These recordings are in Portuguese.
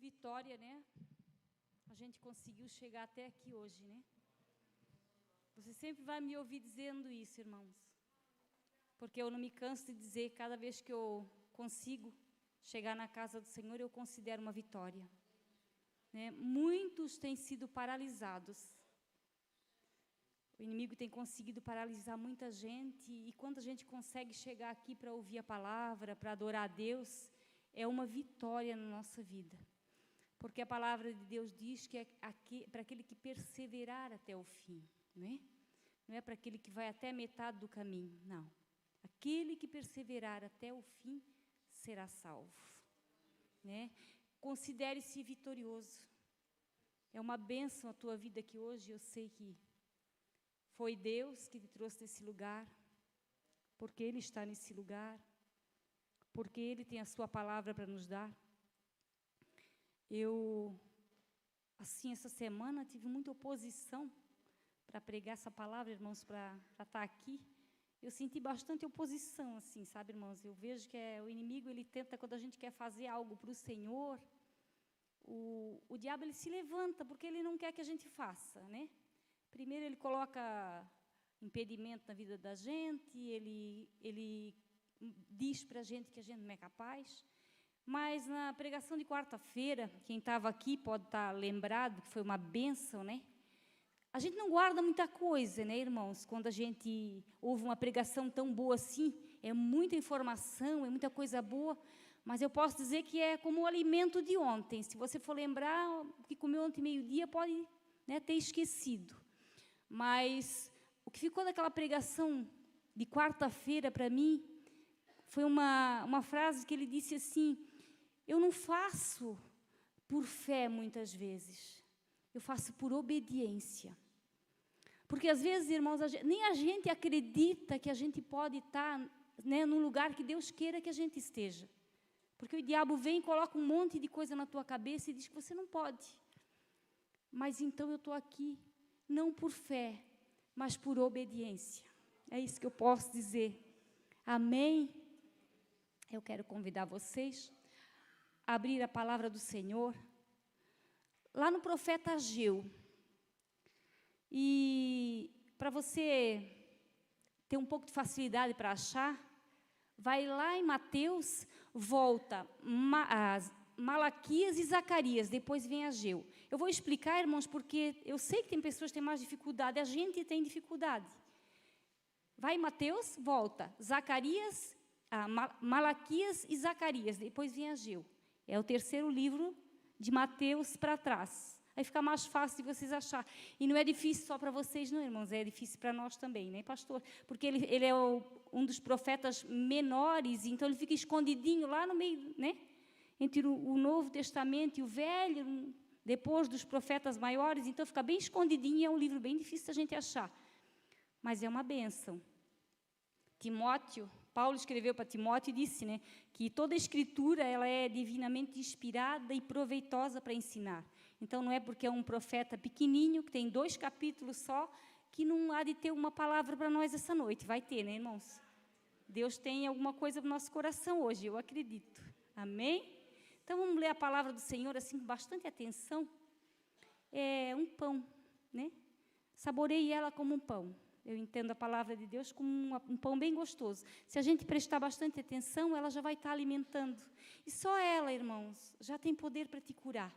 vitória, né? A gente conseguiu chegar até aqui hoje, né? Você sempre vai me ouvir dizendo isso, irmãos. Porque eu não me canso de dizer, cada vez que eu consigo chegar na casa do Senhor, eu considero uma vitória. Né? Muitos têm sido paralisados. O inimigo tem conseguido paralisar muita gente, e quando a gente consegue chegar aqui para ouvir a palavra, para adorar a Deus, é uma vitória na nossa vida. Porque a palavra de Deus diz que é para aquele que perseverar até o fim, não é? Não é para aquele que vai até a metade do caminho, não. Aquele que perseverar até o fim será salvo, né? Considere-se vitorioso. É uma bênção a tua vida aqui hoje. Eu sei que foi Deus que te trouxe nesse lugar, porque Ele está nesse lugar, porque Ele tem a sua palavra para nos dar. Eu, assim, essa semana tive muita oposição para pregar essa palavra, irmãos, para estar aqui. Eu senti bastante oposição, assim, sabe, irmãos? Eu vejo que o inimigo, ele tenta, quando a gente quer fazer algo para o Senhor, o diabo, ele se levanta, porque ele não quer que a gente faça, né? Primeiro, ele coloca impedimento na vida da gente, ele diz para a gente que a gente não é capaz. Mas na pregação de quarta-feira, quem estava aqui pode estar lembrado que foi uma bênção, né? A gente não guarda muita coisa, né, irmãos? Quando a gente ouve uma pregação tão boa assim, é muita informação, é muita coisa boa, mas eu posso dizer que é como o alimento de ontem. Se você for lembrar o que comeu ontem meio-dia, pode, né, ter esquecido. Mas o que ficou daquela pregação de quarta-feira para mim foi uma frase que ele disse assim: eu não faço por fé muitas vezes, eu faço por obediência. Porque às vezes, irmãos, nem a gente acredita que a gente pode estar, né, no lugar que Deus queira que a gente esteja. Porque o diabo vem e coloca um monte de coisa na tua cabeça e diz que você não pode. Mas então eu estou aqui, não por fé, mas por obediência. É isso que eu posso dizer. Amém? Eu quero convidar vocês a abrir a palavra do Senhor lá no profeta Ageu. E para você ter um pouco de facilidade para achar, vai lá em Mateus, volta Malaquias e Zacarias, depois vem Ageu. Eu vou explicar, irmãos, porque eu sei que tem pessoas que têm mais dificuldade, a gente tem dificuldade. Vai em Mateus, volta Zacarias, Malaquias e Zacarias, depois vem Ageu. É o terceiro livro de Mateus para trás. Aí fica mais fácil de vocês achar. E não é difícil só para vocês, não, irmãos, é difícil para nós também, né, pastor? Porque ele é um dos profetas menores, então ele fica escondidinho lá no meio, né? Entre o Novo Testamento e o Velho, depois dos profetas maiores, então fica bem escondidinho, é um livro bem difícil da gente achar. Mas é uma bênção. Paulo escreveu para Timóteo e disse, né, que toda a escritura ela é divinamente inspirada e proveitosa para ensinar. Então não é porque é um profeta pequenininho, que tem 2 capítulos só, que não há de ter uma palavra para nós essa noite. Vai ter, né, irmãos? Deus tem alguma coisa no nosso coração hoje, eu acredito. Amém? Então vamos ler a palavra do Senhor assim com bastante atenção. É um pão, né? Saboreie ela como um pão. Eu entendo a palavra de Deus como um pão bem gostoso. Se a gente prestar bastante atenção, ela já vai estar alimentando. E só ela, irmãos, já tem poder para te curar.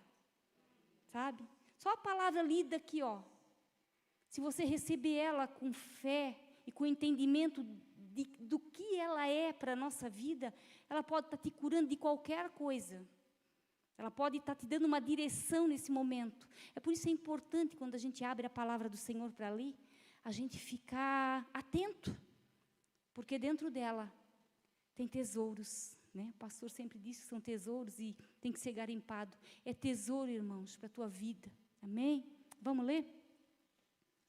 Sabe? Só a palavra lida aqui, ó. Se você receber ela com fé e com entendimento do que ela é para a nossa vida, ela pode estar te curando de qualquer coisa. Ela pode estar te dando uma direção nesse momento. É por isso que é importante, quando a gente abre a palavra do Senhor para ler, a gente ficar atento, porque dentro dela tem tesouros, né? O pastor sempre diz que são tesouros e tem que ser garimpado. É tesouro, irmãos, para a tua vida. Amém? Vamos ler?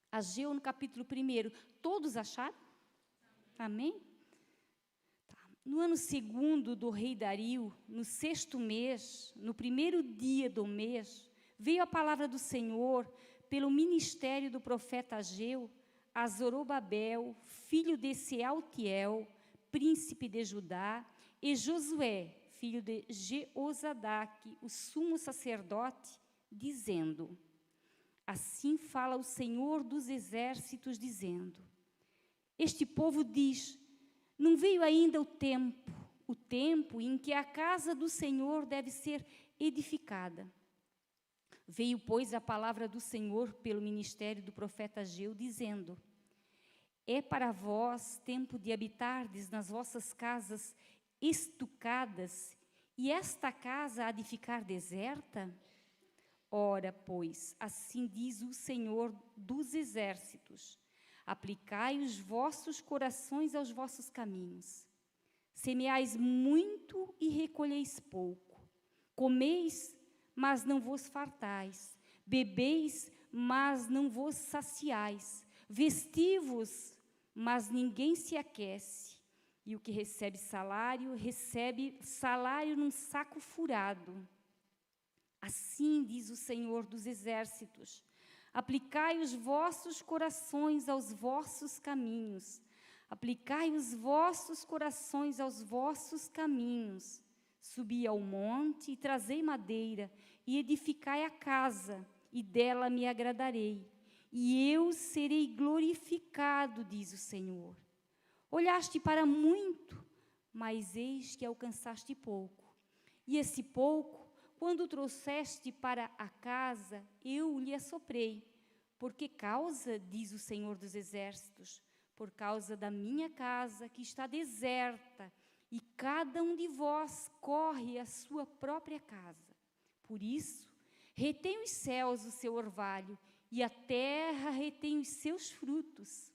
Ageu no capítulo 1. Todos acharam? Amém? Tá. No ano 2º do rei Dario, no 6º mês, no 1º dia do mês, veio a palavra do Senhor pelo ministério do profeta Ageu a Zorobabel, filho de Sealtiel, príncipe de Judá, e Josué, filho de Jeozadaque, o sumo sacerdote, dizendo: assim fala o Senhor dos exércitos, dizendo: este povo diz, não veio ainda o tempo em que a casa do Senhor deve ser edificada. Veio, pois, a palavra do Senhor pelo ministério do profeta Ageu, dizendo: é para vós tempo de habitardes nas vossas casas estucadas, e esta casa há de ficar deserta? Ora, pois, assim diz o Senhor dos exércitos: aplicai os vossos corações aos vossos caminhos. Semeais muito e recolheis pouco. Comeis, mas não vos fartais. Bebeis, mas não vos saciais. Vesti-vos, mas ninguém se aquece. E o que recebe salário num saco furado. Assim diz o Senhor dos exércitos: aplicai os vossos corações aos vossos caminhos. Aplicai os vossos corações aos vossos caminhos. Subi ao monte e trazei madeira, e edificai a casa, e dela me agradarei. E eu serei glorificado, diz o Senhor. Olhaste para muito, mas eis que alcançaste pouco. E esse pouco, quando o trouxeste para a casa, eu lhe assoprei. Por que causa, diz o Senhor dos exércitos? Por causa da minha casa, que está deserta, e cada um de vós corre à sua própria casa. Por isso, retém os céus o seu orvalho, e a terra retém os seus frutos.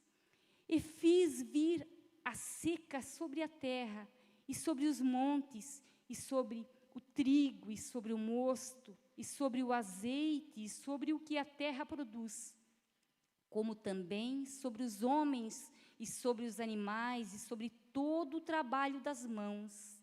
E fiz vir a seca sobre a terra, e sobre os montes, e sobre o trigo, e sobre o mosto, e sobre o azeite, e sobre o que a terra produz, como também sobre os homens, e sobre os animais, e sobre todo o trabalho das mãos.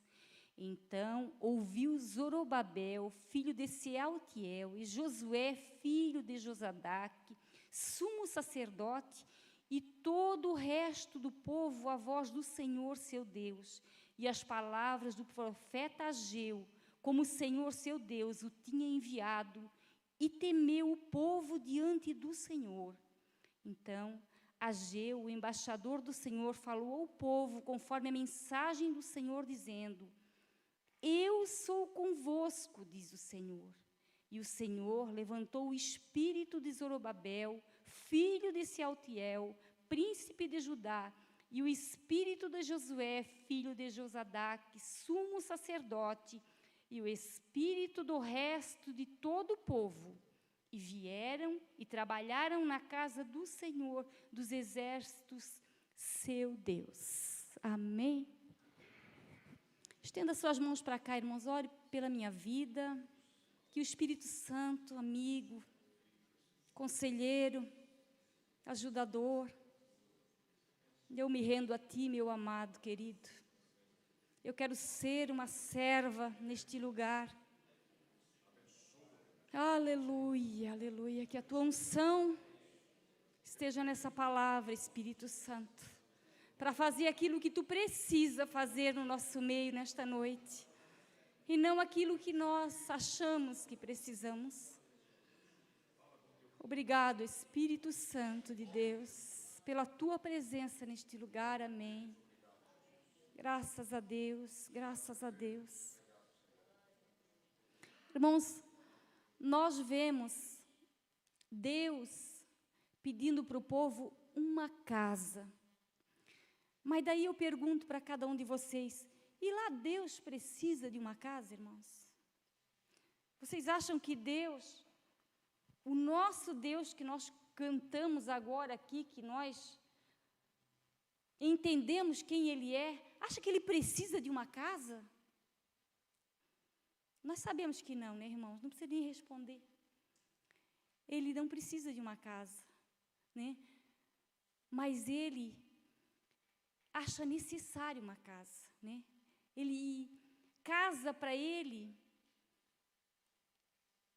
Então ouviu Zorobabel, filho de Sealtiel, e Josué, filho de Josadaque, sumo sacerdote, e todo o resto do povo a voz do Senhor seu Deus, e as palavras do profeta Ageu, como o Senhor seu Deus o tinha enviado, e temeu o povo diante do Senhor. Então Ageu, o embaixador do Senhor, falou ao povo conforme a mensagem do Senhor, dizendo: eu sou convosco, diz o Senhor. E o Senhor levantou o espírito de Zorobabel, filho de Sealtiel, príncipe de Judá, e o espírito de Josué, filho de Josadaque, sumo sacerdote, e o espírito do resto de todo o povo. E vieram e trabalharam na casa do Senhor dos exércitos, seu Deus. Amém? Estenda suas mãos para cá, irmãos, ore pela minha vida, que o Espírito Santo, amigo, conselheiro, ajudador, eu me rendo a Ti, meu amado, querido. Eu quero ser uma serva neste lugar. Aleluia, aleluia, que a Tua unção esteja nessa palavra, Espírito Santo, para fazer aquilo que Tu precisa fazer no nosso meio nesta noite, e não aquilo que nós achamos que precisamos. Obrigado, Espírito Santo de Deus, pela Tua presença neste lugar, amém. Graças a Deus, graças a Deus. Irmãos, nós vemos Deus pedindo para o povo uma casa. Mas daí eu pergunto para cada um de vocês, e lá Deus precisa de uma casa, irmãos? Vocês acham que Deus, o nosso Deus que nós cantamos agora aqui, que nós entendemos quem Ele é, acha que Ele precisa de uma casa? Nós sabemos que não, né, irmãos? Não precisa nem responder. Ele não precisa de uma casa, né? Mas Ele acha necessário uma casa, né? Casa para Ele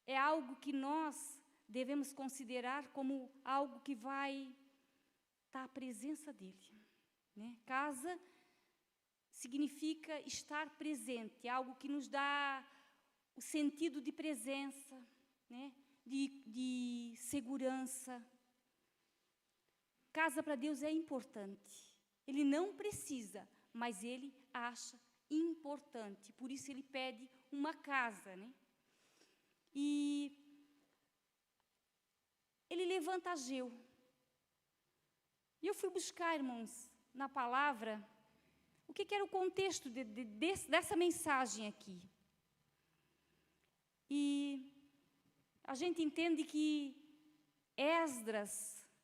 é algo que nós devemos considerar como algo que vai estar à presença dEle, né? Casa significa estar presente, algo que nos dá o sentido de presença, né? de segurança. Casa para Deus é importante. Ele não precisa, mas Ele acha importante. Por isso Ele pede uma casa, né? E Ele levanta Ageu. E eu fui buscar, irmãos, na palavra, o que era o contexto dessa mensagem aqui. E a gente entende que Esdras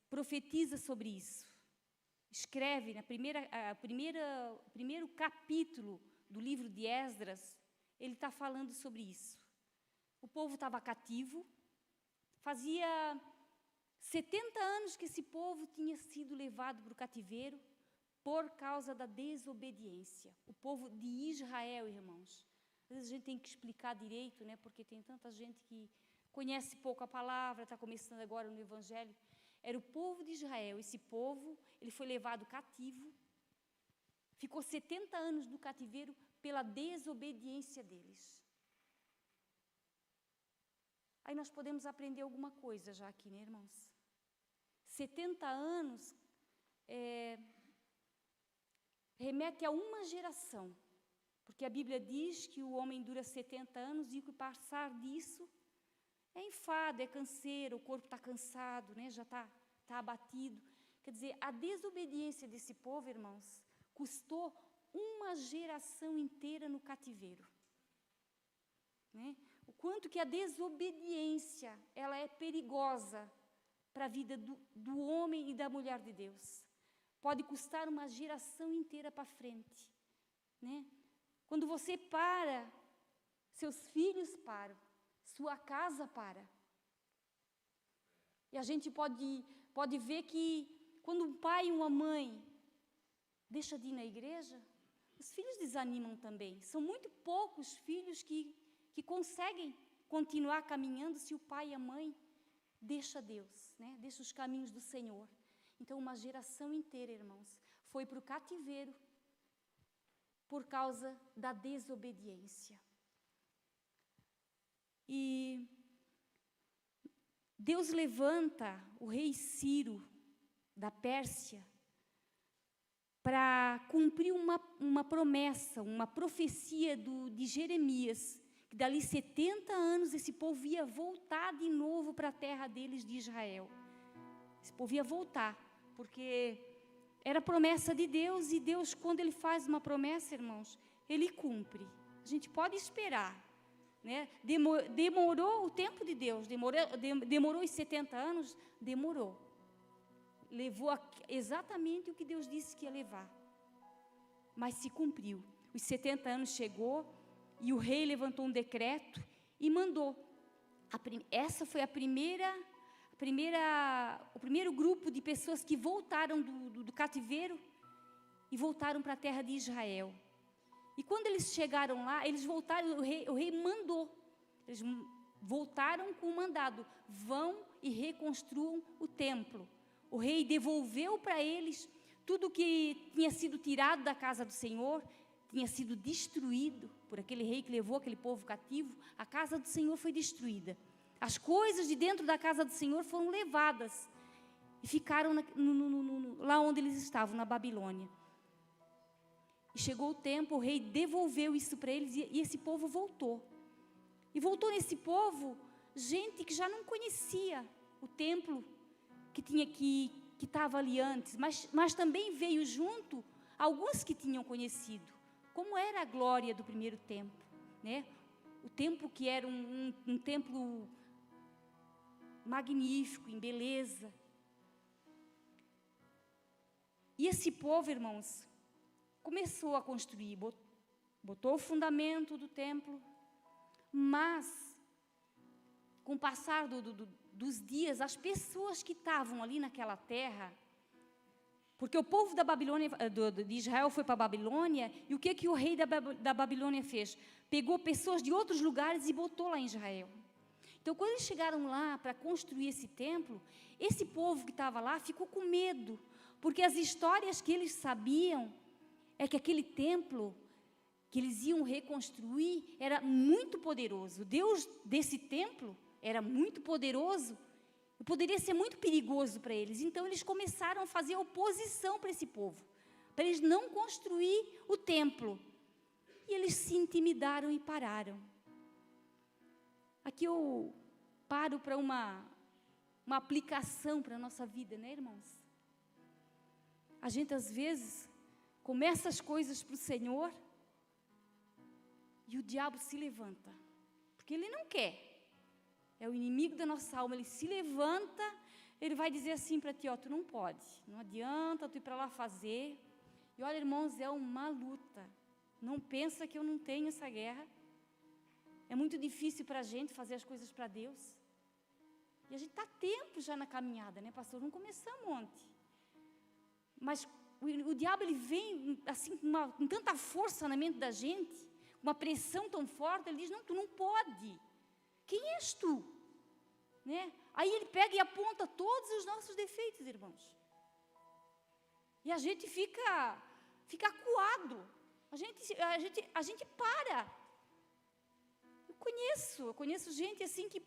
profetiza sobre isso. Escreve no primeiro capítulo do livro de Esdras, ele está falando sobre isso. O povo estava cativo, fazia 70 anos que esse povo tinha sido levado para o cativeiro por causa da desobediência. O povo de Israel, irmãos. Às vezes a gente tem que explicar direito, né? Porque tem tanta gente que conhece pouco a palavra, está começando agora no Evangelho. Era o povo de Israel. Esse povo, ele foi levado cativo, ficou 70 anos no cativeiro pela desobediência deles. Aí nós podemos aprender alguma coisa já aqui, né, irmãos? 70 anos remete a uma geração, porque a Bíblia diz que o homem dura 70 anos e o que passar disso é enfado, é canseiro, o corpo está cansado, né? Já está abatido. Quer dizer, a desobediência desse povo, irmãos, custou uma geração inteira no cativeiro, né? O quanto que a desobediência ela é perigosa para a vida do homem e da mulher de Deus. Pode custar uma geração inteira para frente, né? Quando você para, seus filhos param, sua casa para. E a gente pode ver que quando um pai e uma mãe deixam de ir na igreja, os filhos desanimam também. São muito poucos filhos que conseguem continuar caminhando se o pai e a mãe deixam Deus, né? Deixam os caminhos do Senhor. Então, uma geração inteira, irmãos, foi para o cativeiro por causa da desobediência. E Deus levanta o rei Ciro da Pérsia para cumprir uma promessa, uma profecia de Jeremias, que dali 70 anos esse povo ia voltar de novo para a terra deles de Israel. Esse povo ia voltar, porque era promessa de Deus, e Deus, quando Ele faz uma promessa, irmãos, Ele cumpre. A gente pode esperar, né? Demorou o tempo de Deus, demorou os 70 anos, demorou. Levou exatamente o que Deus disse que ia levar, mas se cumpriu. Os 70 anos chegou, e o rei levantou um decreto e mandou. Essa foi o primeiro grupo de pessoas que voltaram do cativeiro e voltaram para a terra de Israel. E quando eles chegaram lá, eles voltaram, o rei mandou. Eles voltaram com o mandado: vão e reconstruam o templo. O rei devolveu para eles tudo que tinha sido tirado da casa do Senhor, tinha sido destruído por aquele rei que levou aquele povo cativo. A casa do Senhor foi destruída. As coisas de dentro da casa do Senhor foram levadas e ficaram lá onde eles estavam, na Babilônia. E chegou o tempo, o rei devolveu isso para eles, e esse povo voltou. E voltou nesse povo gente que já não conhecia o templo que estava ali antes, mas também veio junto alguns que tinham conhecido como era a glória do primeiro templo, né? O templo que era um templo magnífico, em beleza. E esse povo, irmãos, começou a construir, botou o fundamento do templo, mas, com o passar dos dias, as pessoas que estavam ali naquela terra, porque o povo da Babilônia, de Israel foi para a Babilônia, e o que o rei da Babilônia fez? Pegou pessoas de outros lugares e botou lá em Israel. Então, quando eles chegaram lá para construir esse templo, esse povo que estava lá ficou com medo, porque as histórias que eles sabiam é que aquele templo que eles iam reconstruir era muito poderoso. O Deus desse templo era muito poderoso e poderia ser muito perigoso para eles. Então, eles começaram a fazer oposição para esse povo, para eles não construir o templo. E eles se intimidaram e pararam. Aqui eu paro para uma aplicação para a nossa vida, né, irmãos? A gente, às vezes, começa as coisas para o Senhor e o diabo se levanta, porque ele não quer. É o inimigo da nossa alma, ele se levanta, ele vai dizer assim para ti, ó, tu não pode, não adianta tu ir para lá fazer. E olha, irmãos, é uma luta. Não pensa que eu não tenho essa guerra. É muito difícil para a gente fazer as coisas para Deus. E a gente está tempo já na caminhada, né, pastor? Não começamos ontem. Mas o diabo, ele vem assim, com tanta força na mente da gente, uma pressão tão forte, ele diz, não, tu não pode. Quem és tu? Né? Aí ele pega e aponta todos os nossos defeitos, irmãos. E a gente fica acuado. A gente para. Eu conheço gente assim que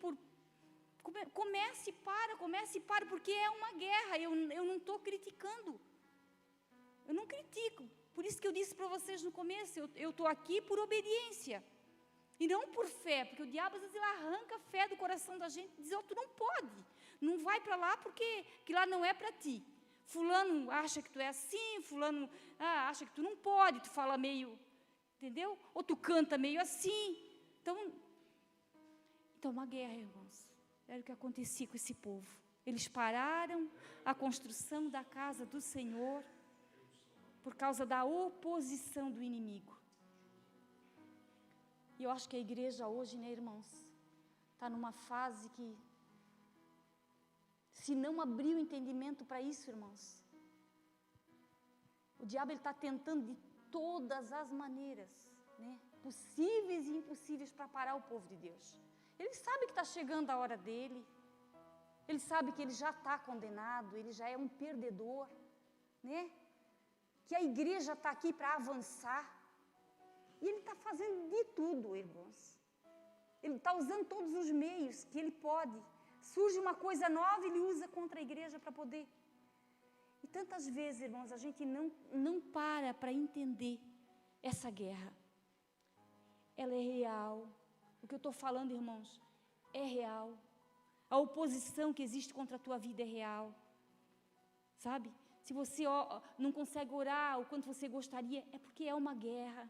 comece e para, porque é uma guerra. Eu não estou criticando. Eu não critico. Por isso que eu disse para vocês no começo, eu estou aqui por obediência. E não por fé, porque o diabo às vezes ele arranca a fé do coração da gente e diz, tu não pode, não vai para lá porque que lá não é para ti. Fulano acha que tu é assim, fulano acha que tu não pode, tu fala meio, entendeu? Ou tu canta meio assim. Então uma guerra, irmãos. Era o que acontecia com esse povo. Eles pararam a construção da casa do Senhor por causa da oposição do inimigo. E eu acho que a igreja hoje, né, irmãos, está numa fase que, se não abrir o entendimento para isso, irmãos, o diabo está tentando de todas as maneiras, né, possíveis e impossíveis para parar o povo de Deus. Ele sabe que está chegando a hora dele, ele sabe que ele já está condenado, ele já é um perdedor, né, que a igreja está aqui para avançar. E ele está fazendo de tudo, irmãos. Ele está usando todos os meios que ele pode. Surge uma coisa nova, ele usa contra a igreja para poder. E tantas vezes, irmãos, a gente não para entender essa guerra. Ela é real. O que eu estou falando, irmãos, é real. A oposição que existe contra a tua vida é real. Sabe? Se você não consegue orar o quanto você gostaria, é porque é uma guerra.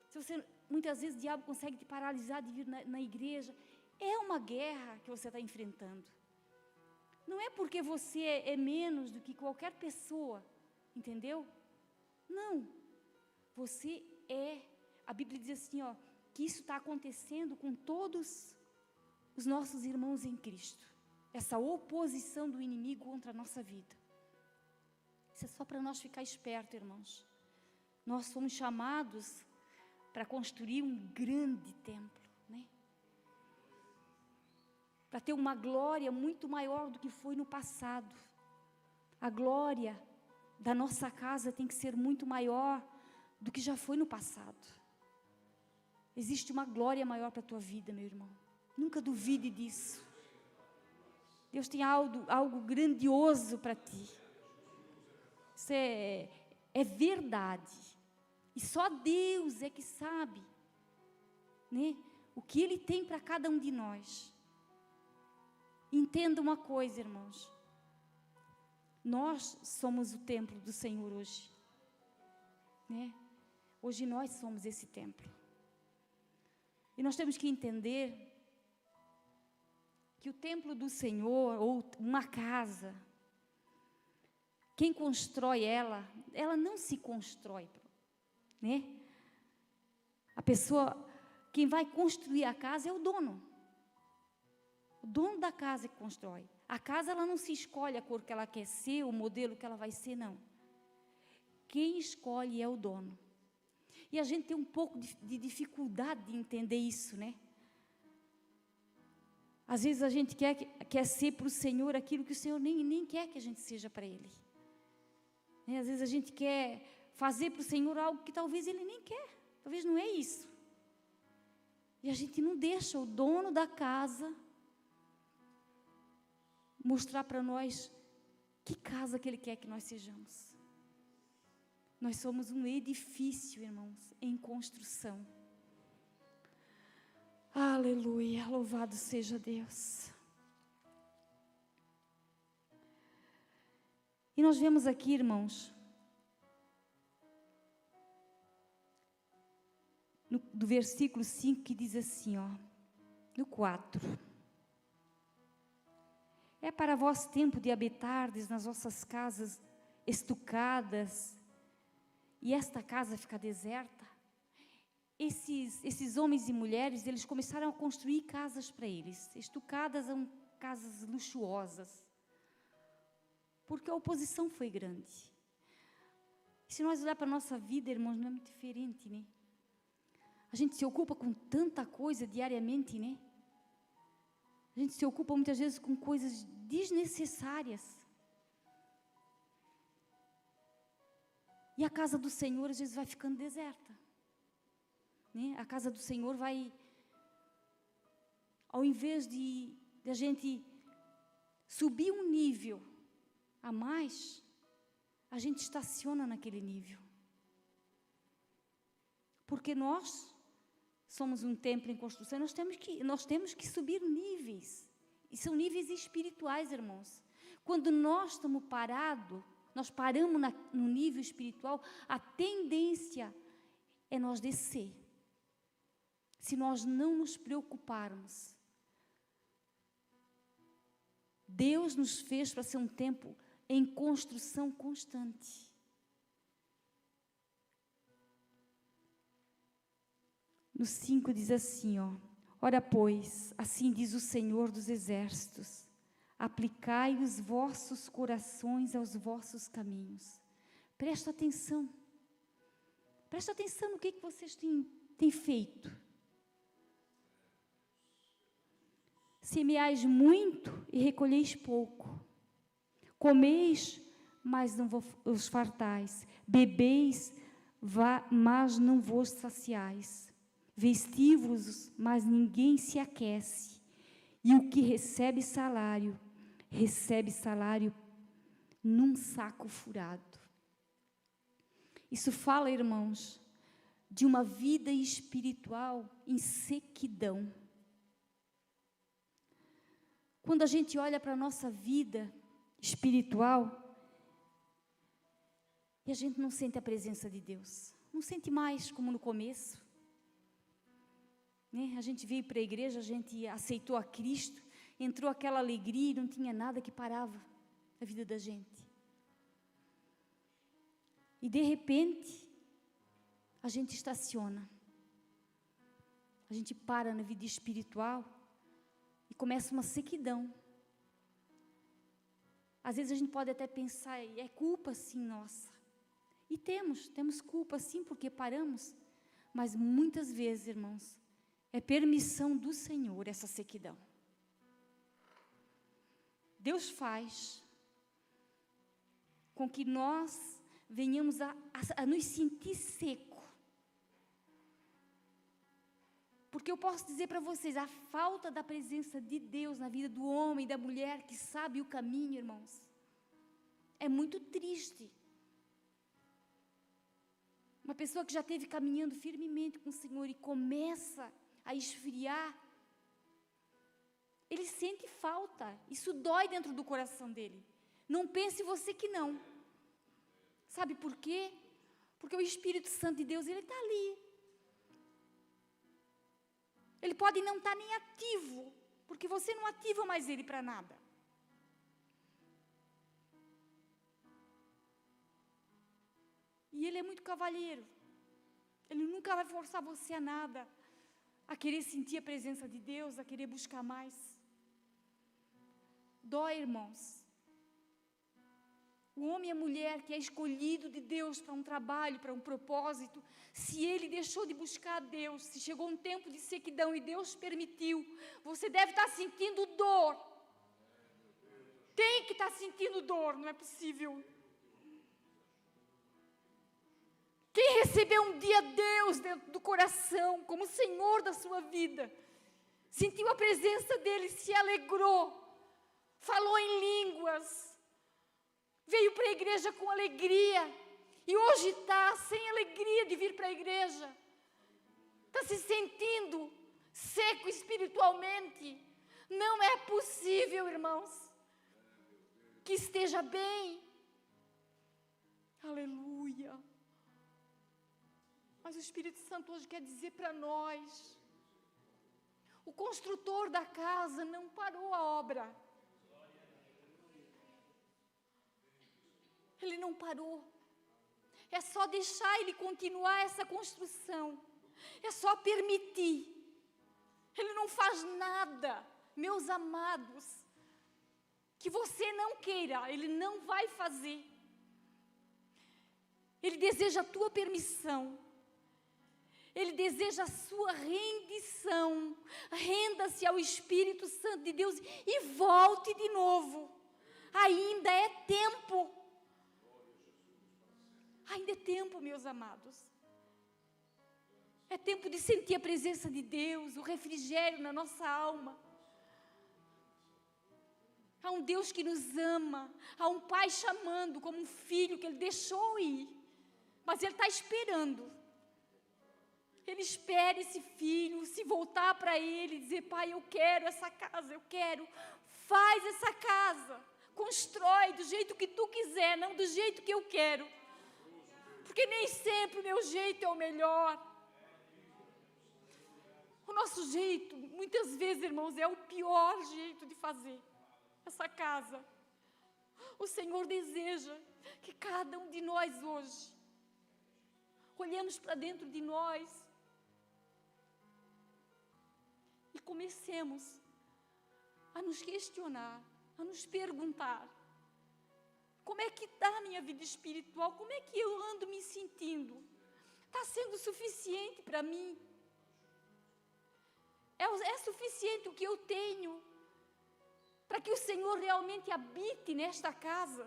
Se você, muitas vezes o diabo consegue te paralisar de vir na igreja, é uma guerra que você está enfrentando. Não é porque você é menos do que qualquer pessoa, entendeu? Não. Você é. A Bíblia diz assim, que isso está acontecendo com todos os nossos irmãos em Cristo. Essa oposição do inimigo contra a nossa vida. Isso é só para nós ficar espertos, irmãos. Nós somos chamados para construir um grande templo, né? Para ter uma glória muito maior do que foi no passado. A glória da nossa casa tem que ser muito maior do que já foi no passado. Existe uma glória maior para a tua vida, meu irmão. Nunca duvide disso. Deus tem algo grandioso para ti. Isso é verdade. E só Deus é que sabe, né, o que Ele tem para cada um de nós. Entenda uma coisa, irmãos. Nós somos o templo do Senhor hoje. Né? Hoje nós somos esse templo. E nós temos que entender que o templo do Senhor, ou uma casa, quem constrói ela não se constrói, né? A pessoa, quem vai construir a casa é o dono. O dono da casa que constrói. A casa, ela não se escolhe a cor que ela quer ser, o modelo que ela vai ser, não. Quem escolhe é o dono. E a gente tem um pouco de dificuldade de entender isso, né? Às vezes a gente quer ser para o Senhor aquilo que o Senhor nem quer que a gente seja para Ele. Às vezes a gente quer fazer para o Senhor algo que talvez Ele nem quer, talvez não é isso. E a gente não deixa o dono da casa mostrar para nós que casa que Ele quer que nós sejamos. Nós somos um edifício, irmãos, em construção. Aleluia, louvado seja Deus. E nós vemos aqui, irmãos, do versículo 5, que diz assim, ó, no 4. É para vós tempo de habitardes nas vossas casas estucadas, e esta casa fica deserta. Esses homens e mulheres, eles começaram a construir casas para eles. Estucadas são casas luxuosas. Porque a oposição foi grande. E se nós olhar para a nossa vida, irmãos, não é muito diferente, né? A gente se ocupa com tanta coisa diariamente, né? A gente se ocupa muitas vezes com coisas desnecessárias. E a casa do Senhor, às vezes, vai ficando deserta. Né? A casa do Senhor vai, ao invés de a gente subir um nível a mais, a gente estaciona naquele nível. Porque nós somos um templo em construção, nós temos que subir níveis. E são níveis espirituais, irmãos. Quando nós estamos parados, nós paramos no nível espiritual, a tendência é nós descer. Se nós não nos preocuparmos. Deus nos fez para ser um templo em construção constante. No 5 diz assim, ó: ora, pois, assim diz o Senhor dos Exércitos, aplicai os vossos corações aos vossos caminhos. Presta atenção no que vocês têm feito. Semeais muito e recolheis pouco. Comeis, mas não vos fartais. Bebeis, mas não vos saciais. Vestivos, mas ninguém se aquece. E o que recebe salário num saco furado. Isso fala, irmãos, de uma vida espiritual em sequidão. Quando a gente olha para a nossa vida espiritual, e a gente não sente a presença de Deus, não sente mais como no começo, né? A gente veio para a igreja, a gente aceitou a Cristo, entrou aquela alegria e não tinha nada que parava a vida da gente. E de repente, a gente estaciona, a gente para na vida espiritual e começa uma sequidão. Às vezes a gente pode até pensar, é culpa sim nossa. E temos culpa sim, porque paramos. Mas muitas vezes, irmãos, é permissão do Senhor essa sequidão. Deus faz com que nós venhamos a nos sentir seco. Porque eu posso dizer para vocês, a falta da presença de Deus na vida do homem e da mulher que sabe o caminho, irmãos, é muito triste. Uma pessoa que já esteve caminhando firmemente com o Senhor e começa a esfriar, ele sente falta, isso dói dentro do coração dele. Não pense você que não. Sabe por quê? Porque o Espírito Santo de Deus, ele está ali. Ele pode não estar nem ativo, porque você não ativa mais ele para nada. E ele é muito cavalheiro. Ele nunca vai forçar você a nada, a querer sentir a presença de Deus, a querer buscar mais. Dói, irmãos. O homem e a mulher que é escolhido de Deus para um trabalho, para um propósito, se ele deixou de buscar a Deus, se chegou um tempo de sequidão e Deus permitiu, você deve estar sentindo dor. Tem que estar sentindo dor, não é possível. recebeu um dia Deus dentro do coração, como Senhor da sua vida, sentiu a presença dEle, se alegrou, falou em línguas, veio para a igreja com alegria, e hoje está sem alegria de vir para a igreja, está se sentindo seco espiritualmente. Não é possível, irmãos, que esteja bem. Aleluia. Mas o Espírito Santo hoje quer dizer para nós, o construtor da casa não parou a obra. Ele não parou. É só deixar ele continuar essa construção. É só permitir. Ele não faz nada, meus amados, que você não queira, ele não vai fazer. Ele deseja a tua permissão. Ele deseja a sua rendição. Renda-se ao Espírito Santo de Deus e volte de novo. Ainda é tempo. Ainda é tempo, meus amados. É tempo de sentir a presença de Deus, o refrigério na nossa alma. Há um Deus que nos ama, há um Pai chamando como um filho que Ele deixou ir, mas Ele está esperando. Ele espera esse filho se voltar para Ele e dizer: Pai, eu quero essa casa, eu quero. Faz essa casa, constrói do jeito que Tu quiser, não do jeito que eu quero. Porque nem sempre o meu jeito é o melhor. O nosso jeito, muitas vezes, irmãos, é o pior jeito de fazer essa casa. O Senhor deseja que cada um de nós hoje olhemos para dentro de nós e comecemos a nos questionar, a nos perguntar: como é que está a minha vida espiritual? Como é que eu ando me sentindo? Está sendo suficiente para mim? É suficiente o que eu tenho para que o Senhor realmente habite nesta casa?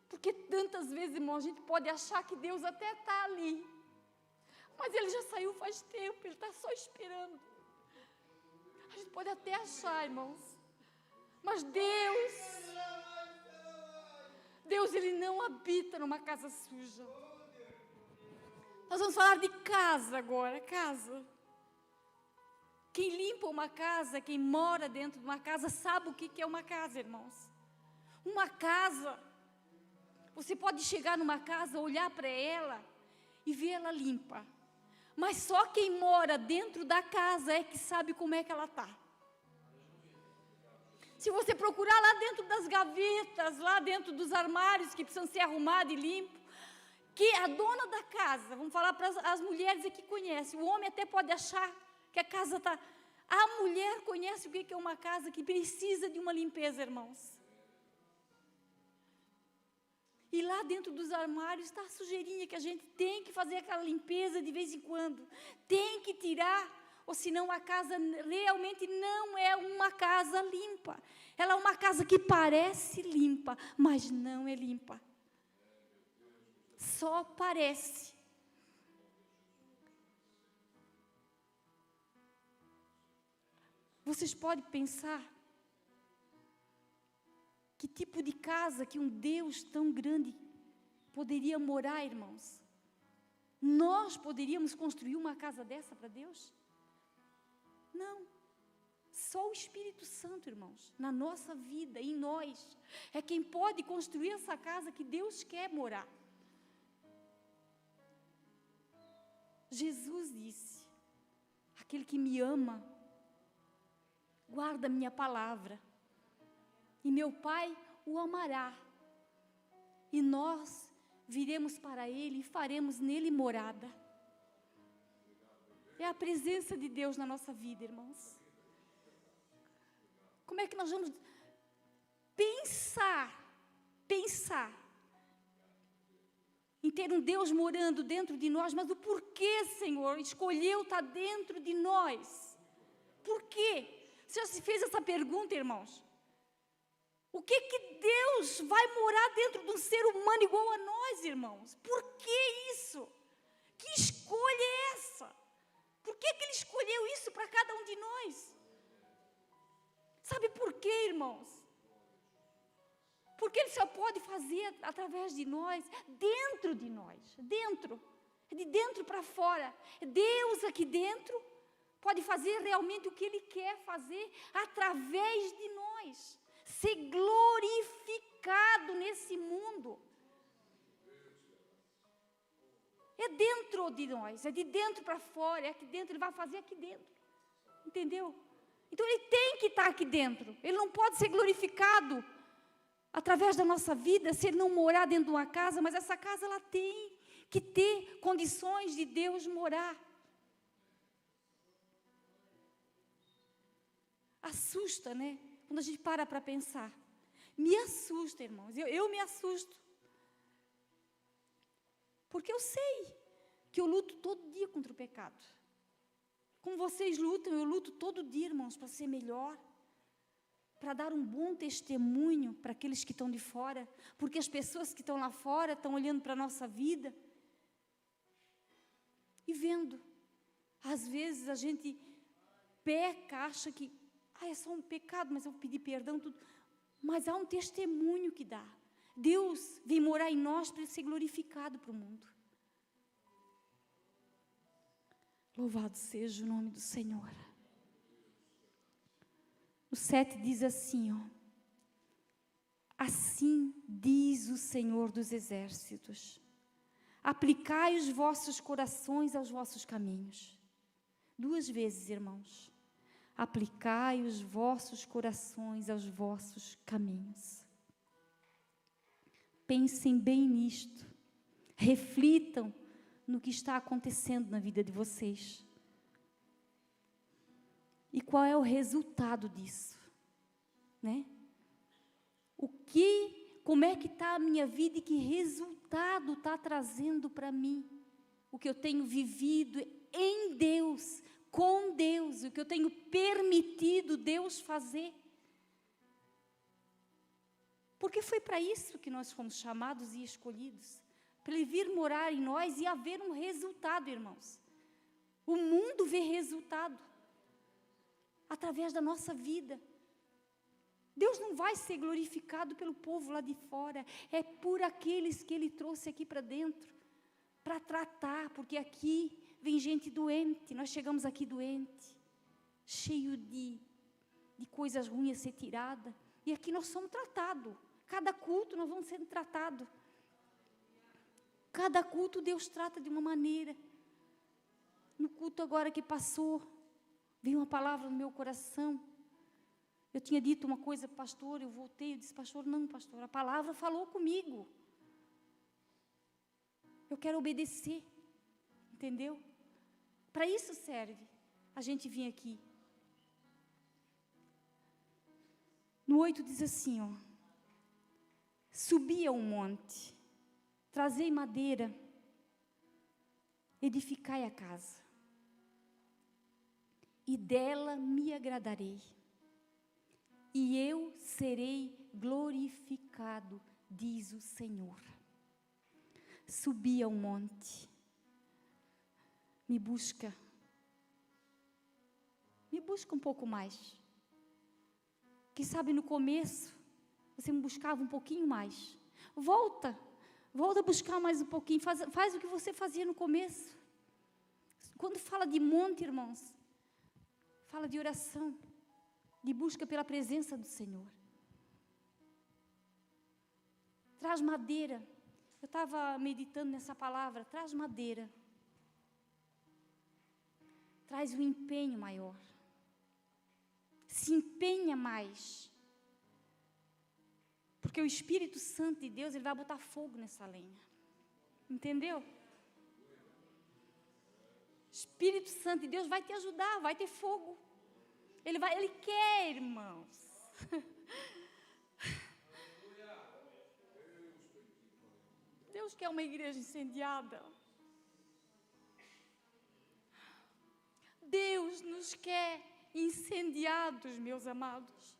Porque tantas vezes, irmão, a gente pode achar que Deus até está ali, mas Ele já saiu faz tempo, Ele está só esperando. A gente pode até achar, irmãos, mas Deus, Ele não habita numa casa suja. Nós vamos falar de casa agora, casa. Quem limpa uma casa, quem mora dentro de uma casa, sabe o que é uma casa, irmãos. Uma casa, você pode chegar numa casa, olhar para ela e ver ela limpa. Mas só quem mora dentro da casa é que sabe como é que ela está. Se você procurar lá dentro das gavetas, lá dentro dos armários que precisam ser arrumados e limpos, que a dona da casa, vamos falar para as mulheres aqui que conhecem, o homem até pode achar que a casa está... A mulher conhece o que é uma casa que precisa de uma limpeza, irmãos. E lá dentro dos armários está a sujeirinha que a gente tem que fazer aquela limpeza de vez em quando. Tem que tirar, ou senão a casa realmente não é uma casa limpa. Ela é uma casa que parece limpa, mas não é limpa. Só parece. Vocês podem pensar que tipo de casa que um Deus tão grande poderia morar, irmãos? Nós poderíamos construir uma casa dessa para Deus? Não. Só o Espírito Santo, irmãos, na nossa vida, em nós, é quem pode construir essa casa que Deus quer morar. Jesus disse: aquele que me ama, guarda a minha palavra, e meu Pai o amará, e nós viremos para Ele e faremos nele morada. É a presença de Deus na nossa vida, irmãos. Como é que nós vamos pensar em ter um Deus morando dentro de nós, mas o porquê, Senhor, escolheu estar dentro de nós? Por quê? Você já se fez essa pergunta, irmãos? O que Deus vai morar dentro de um ser humano igual a nós, irmãos? Por que isso? Que escolha é essa? Por que Ele escolheu isso para cada um de nós? Sabe por quê, irmãos? Porque Ele só pode fazer através de nós, dentro de nós, dentro, de dentro para fora. Deus aqui dentro pode fazer realmente o que Ele quer fazer através de nós, ser glorificado nesse mundo. É dentro de nós, é de dentro para fora, é aqui dentro, Ele vai fazer aqui dentro, entendeu? Então Ele tem que estar aqui dentro, Ele não pode ser glorificado através da nossa vida, se Ele não morar dentro de uma casa, mas essa casa ela tem que ter condições de Deus morar. Assusta, né? Quando a gente para pensar. Me assusta, irmãos, eu me assusto. Porque eu sei que eu luto todo dia contra o pecado. Como vocês lutam, eu luto todo dia, irmãos, para ser melhor. Para dar um bom testemunho para aqueles que estão de fora. Porque as pessoas que estão lá fora estão olhando para a nossa vida e vendo. Às vezes a gente peca, acha que é só um pecado, mas eu vou pedir perdão, tudo. Mas há um testemunho que dá. Deus vem morar em nós para Ele ser glorificado para o mundo. Louvado seja o nome do Senhor. O 7 diz assim, assim diz o Senhor dos Exércitos, aplicai os vossos corações aos vossos caminhos. 2 vezes, irmãos, aplicai os vossos corações aos vossos caminhos. Pensem bem nisto, reflitam no que está acontecendo na vida de vocês. E qual é o resultado disso, né? Como é que está a minha vida e que resultado está trazendo para mim? O que eu tenho vivido em Deus, com Deus, o que eu tenho permitido Deus fazer. Porque foi para isso que nós fomos chamados e escolhidos, para Ele vir morar em nós e haver um resultado, irmãos. O mundo vê resultado através da nossa vida. Deus não vai ser glorificado pelo povo lá de fora, é por aqueles que Ele trouxe aqui para dentro, para tratar, porque aqui vem gente doente, nós chegamos aqui doente, cheio de coisas ruins a ser tirada, e aqui nós somos tratados, cada culto nós vamos sendo tratados, cada culto Deus trata de uma maneira. No culto agora que passou, veio uma palavra no meu coração. Eu tinha dito uma coisa para o pastor, eu voltei, eu disse, pastor, não, pastor, a palavra falou comigo. Eu quero obedecer, entendeu? Para isso serve a gente vir aqui. No 8 diz assim, subi ao monte, trazei madeira, edificai a casa, e dela me agradarei, e eu serei glorificado, diz o Senhor. Subi ao monte, me busca um pouco mais. Quem sabe no começo, você me buscava um pouquinho mais. Volta a buscar mais um pouquinho, faz o que você fazia no começo. Quando fala de monte, irmãos, fala de oração, de busca pela presença do Senhor. Traz madeira. Eu estava meditando nessa palavra, traz madeira. Traz um empenho maior. Se empenha mais. Porque o Espírito Santo de Deus, Ele vai botar fogo nessa lenha. Entendeu? Espírito Santo de Deus vai te ajudar, vai ter fogo. Ele quer, irmãos. Deus quer uma igreja incendiada. Deus nos quer incendiados, meus amados.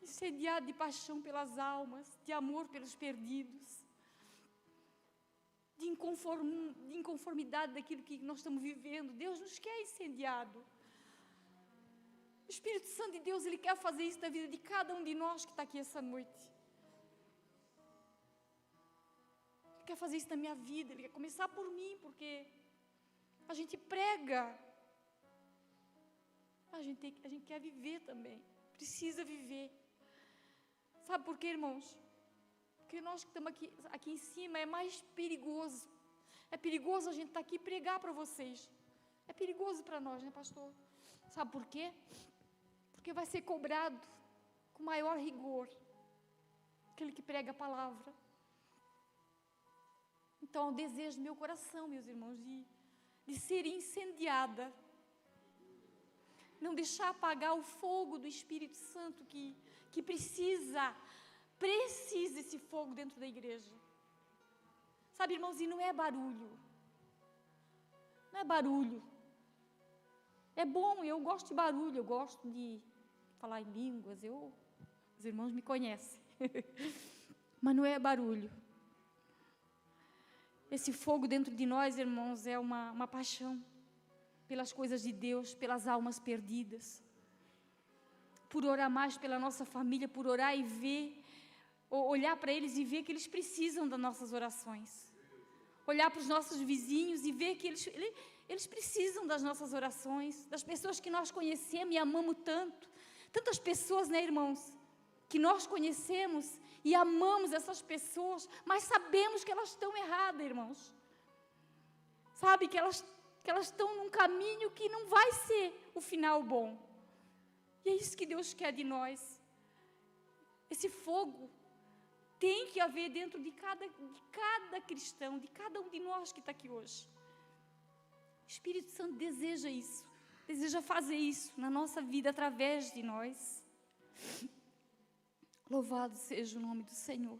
incendiado de paixão pelas almas, de amor pelos perdidos, de inconformidade daquilo que nós estamos vivendo. Deus nos quer incendiado. O Espírito Santo de Deus, Ele quer fazer isso na vida de cada um de nós que está aqui essa noite. Ele quer fazer isso na minha vida, Ele quer começar por mim, porque a gente prega, a gente quer viver também, precisa viver. Sabe por quê, irmãos? Porque nós que estamos aqui em cima é mais perigoso. É perigoso a gente estar aqui e pregar para vocês. É perigoso para nós, né, pastor? Sabe por quê? Porque vai ser cobrado com maior rigor aquele que prega a palavra. Então, é o desejo do meu coração, meus irmãos, de ser incendiada. Não deixar apagar o fogo do Espírito Santo que precisa esse fogo dentro da igreja. Sabe, irmãos, e não é barulho. Não é barulho. É bom, eu gosto de barulho, eu gosto de falar em línguas, os irmãos me conhecem. Mas não é barulho. Esse fogo dentro de nós, irmãos, é uma paixão pelas coisas de Deus, pelas almas perdidas, por orar mais pela nossa família, por orar e ver, olhar para eles e ver que eles precisam das nossas orações. Olhar para os nossos vizinhos e ver que eles precisam das nossas orações, das pessoas que nós conhecemos e amamos tanto. Tantas pessoas, né, irmãos, que nós conhecemos e amamos essas pessoas, mas sabemos que elas estão erradas, irmãos. Sabe, que elas estão num caminho que não vai ser o final bom. E é isso que Deus quer de nós. Esse fogo tem que haver dentro de cada cristão, de cada um de nós que está aqui hoje. O Espírito Santo deseja isso, deseja fazer isso na nossa vida através de nós. Louvado seja o nome do Senhor.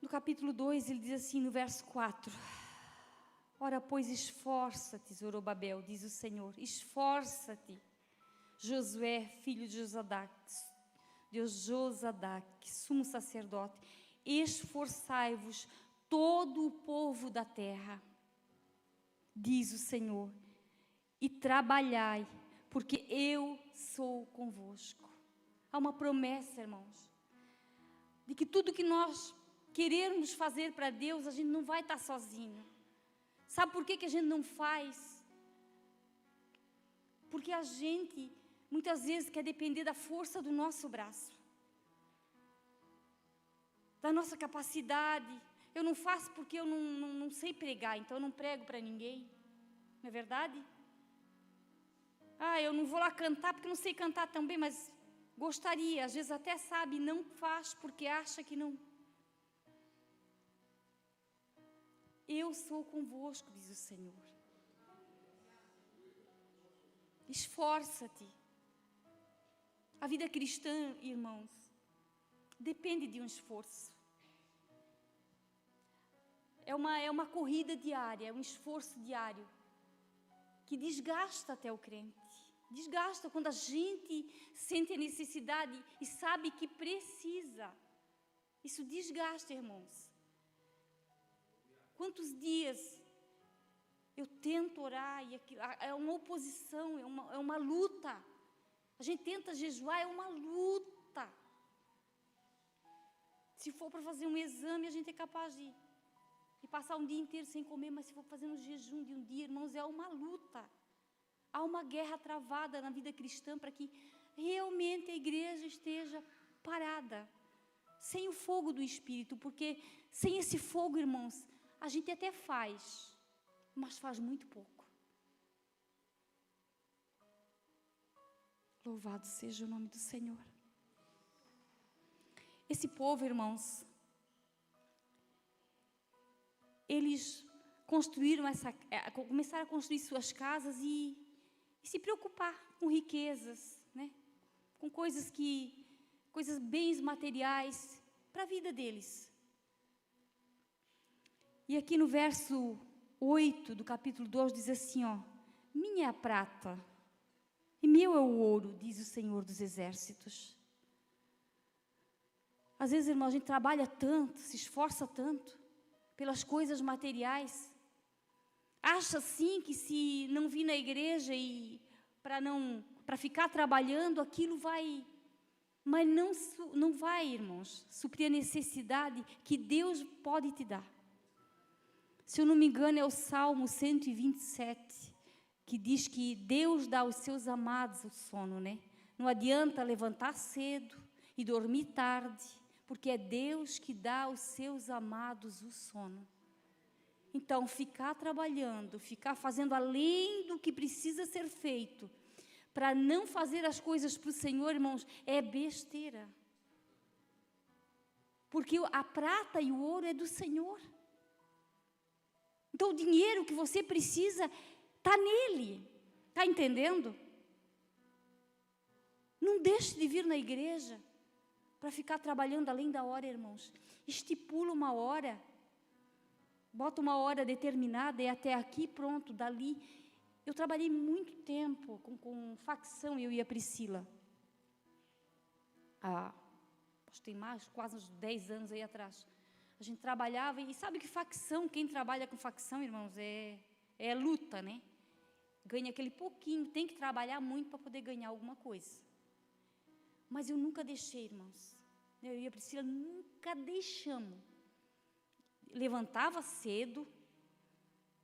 No capítulo 2, ele diz assim, no verso 4: Ora, pois, esforça-te, Zorobabel, diz o Senhor, esforça-te, Josué, filho de Josadac, sumo sacerdote, esforçai-vos todo o povo da terra, diz o Senhor, e trabalhai, porque eu sou convosco. Há uma promessa, irmãos, de que tudo que nós queremos fazer para Deus, a gente não vai estar sozinho. Sabe por que a gente não faz? Porque a gente, muitas vezes, quer depender da força do nosso braço, da nossa capacidade. Eu não faço porque eu não sei pregar, então eu não prego para ninguém. Não é verdade? Eu não vou lá cantar porque não sei cantar também, mas gostaria, às vezes até sabe, não faz porque acha que não. Eu sou convosco, diz o Senhor. Esforça-te. A vida cristã, irmãos, depende de um esforço. É uma corrida diária, é um esforço diário, que desgasta até o crente. Desgasta quando a gente sente a necessidade e sabe que precisa. Isso desgasta, irmãos. Quantos dias eu tento orar e é uma oposição, é uma luta. A gente tenta jejuar, é uma luta. Se for para fazer um exame, a gente é capaz de passar um dia inteiro sem comer, mas se for fazer um jejum de um dia, irmãos, é uma luta. Há uma guerra travada na vida cristã para que realmente a igreja esteja parada, sem o fogo do Espírito, porque sem esse fogo, irmãos, a gente até faz, mas faz muito pouco. Louvado seja o nome do Senhor. Esse povo, irmãos, eles começaram a construir suas casas e se preocupar com riquezas, né? Com coisas, bens materiais para a vida deles. E aqui no verso 8 do capítulo 2 diz assim, minha prata E meu é o ouro, diz o Senhor dos Exércitos. Às vezes, irmão, a gente trabalha tanto, se esforça tanto pelas coisas materiais. Acha sim que se não vir na igreja e para ficar trabalhando, aquilo vai, mas não vai, irmãos, suprir a necessidade que Deus pode te dar. Se eu não me engano, é o Salmo 127, que diz que Deus dá aos seus amados o sono, né? Não adianta levantar cedo e dormir tarde, porque é Deus que dá aos seus amados o sono. Então, ficar trabalhando, ficar fazendo além do que precisa ser feito, para não fazer as coisas para o Senhor, irmãos, é besteira. Porque a prata e o ouro é do Senhor. Então, o dinheiro que você precisa está nele. Está entendendo? Não deixe de vir na igreja para ficar trabalhando além da hora, irmãos. Estipula uma hora. Bota uma hora determinada e até aqui, pronto, dali. Eu trabalhei muito tempo com facção, eu e a Priscila. Acho que tem mais, quase uns 10 anos aí atrás. A gente trabalhava, e sabe que facção, quem trabalha com facção, irmãos, é luta, né? Ganha aquele pouquinho, tem que trabalhar muito para poder ganhar alguma coisa. Mas eu nunca deixei, irmãos. Eu e a Priscila nunca deixamos. Levantava cedo,